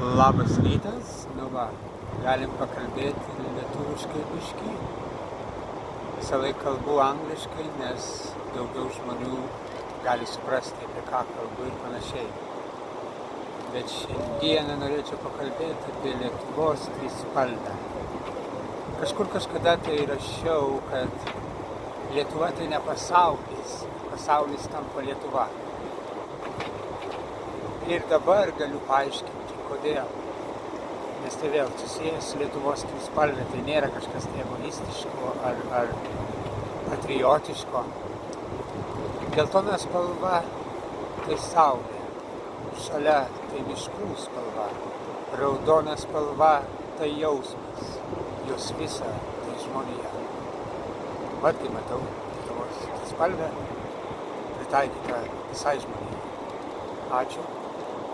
Labas rytas, galim pakalbėti lietuviškai biškį. Visą laiką kalbu angliškai, nes daugiau žmonių gali suprasti, apie ką kalbu ir panašiai. Bet šiandieną norėčiau pakalbėti apie Lietuvos trispalvę. Kažkada tai rašiau, kad Lietuva tai ne pasaulis, pasaulis tampa Lietuva. Ir dabar galiu paaiškinti, kodėl. Nes tai vėl susijęs su Lietuvos trispalvė, tai nėra kažkas egoistiško ar patriotiško. Geltona spalva tai saulė, šalia tai miškų spalva, raudona spalva tai jausmas, jos visa tai žmonija. Vat kai matau Lietuvos trispalvę pritaikytą visai žmonijai. Ačiū.